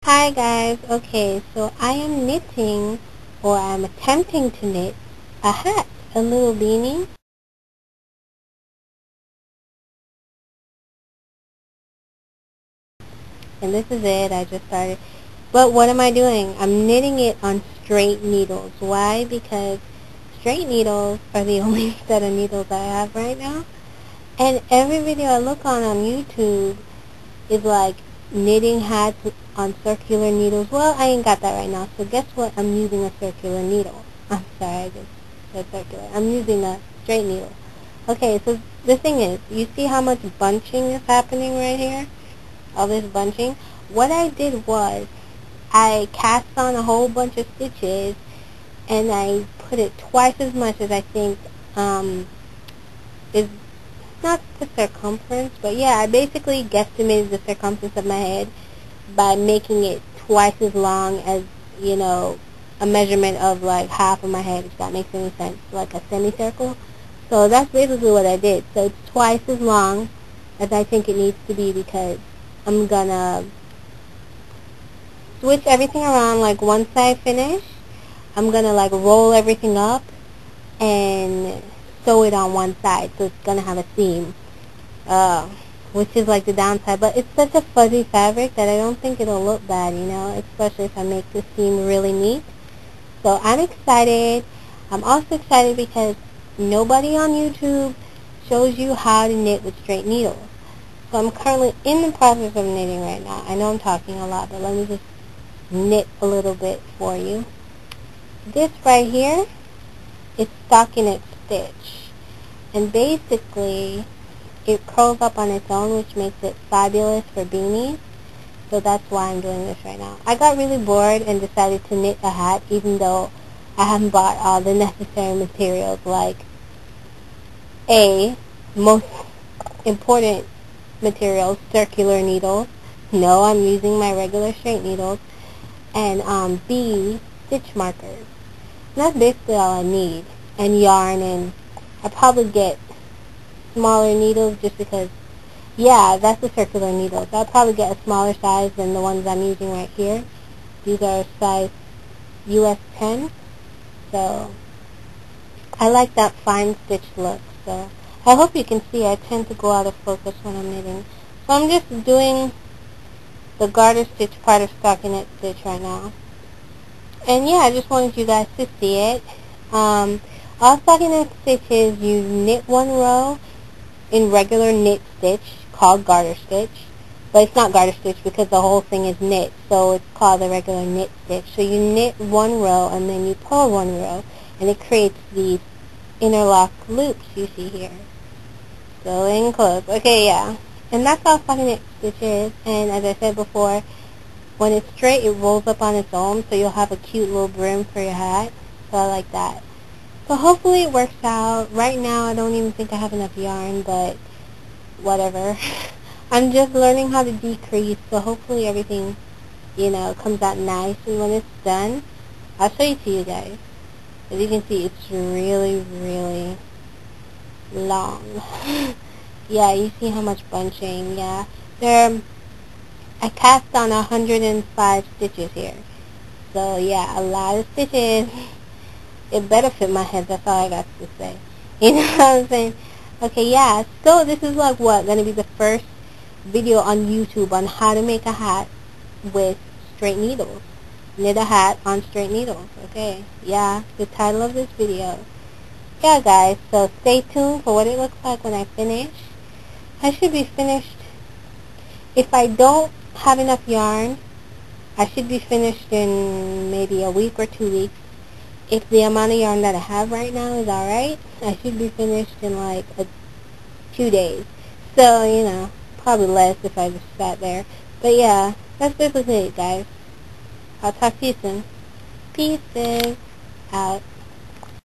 Hi guys, okay, so I am knitting, or I'm attempting to knit, a hat, a little beanie. And this is it, I just started. But what am I doing? I'm knitting it on straight needles. Why? Because straight needles are the only set of needles I have right now. And every video I look on YouTube is like knitting hats on circular needles. Well, I ain't got that right now, so guess what? I'm using a circular needle. I'm sorry, I just said circular. I'm using a straight needle. Okay, so the thing is, you see how much bunching is happening right here? All this bunching? What I did was, I cast on a whole bunch of stitches, and I put it twice as much as I think is not the circumference, but yeah, I basically guesstimated the circumference of my head by making it twice as long as, a measurement of like half of my head, if that makes any sense, like a semicircle. So that's basically what I did. So it's twice as long as I think it needs to be because I'm gonna switch everything around. Like once I finish, I'm gonna like roll everything up and sew it on one side, so it's gonna have a seam, which is like the downside. But it's such a fuzzy fabric that I don't think it'll look bad, especially if I make the seam really neat. So I'm excited. I'm also excited because nobody on YouTube shows you how to knit with straight needles. So I'm currently in the process of knitting right now. I know I'm talking a lot, but let me just knit a little bit for you. This right here is stockinette stitch, and basically it curls up on its own, which makes it fabulous for beanies. So that's why I'm doing this right now. I got really bored and decided to knit a hat, even though I haven't bought all the necessary materials, like most important materials, circular needles. No, I'm using my regular straight needles. And B, stitch markers. And that's basically all I need. And yarn, and I'll probably get smaller needles just because, yeah, that's the circular needles. I'll probably get a smaller size than the ones I'm using right here. These are size US 10. So I like that fine stitch look. So I hope you can see I tend to go out of focus when I'm knitting. So I'm just doing the garter stitch part of stockinette stitch right now. And yeah, I just wanted you guys to see it. All stockinette stitches, you knit one row in regular knit stitch called garter stitch. But it's not garter stitch because the whole thing is knit, so it's called the regular knit stitch. So you knit one row and then you pull one row, and it creates these interlock loops you see here. So in close. Okay, yeah. And that's all stockinette stitch is. And as I said before, when it's straight, it rolls up on its own, so you'll have a cute little brim for your hat. So I like that. So hopefully it works out. Right now, I don't even think I have enough yarn, but whatever. I'm just learning how to decrease, so hopefully everything, comes out nice. And when it's done, I'll show it to you guys. As you can see, it's really, really long. Yeah, you see how much bunching, yeah. I cast on 105 stitches here. So yeah, a lot of stitches. It better fit my head, that's all I got to say. You know what I'm saying? Okay, yeah, so this is like gonna be the first video on YouTube on how to make a hat with straight needles. Knit a hat on straight needles, okay? Yeah, the title of this video. Yeah, guys, so stay tuned for what it looks like when I finish. I should be finished. If I don't have enough yarn, I should be finished in maybe a week or 2 weeks. If the amount of yarn that I have right now is alright, I should be finished in like 2 days. So, probably less if I just sat there. But yeah, that's basically it, guys. I'll talk to you soon. Peace out.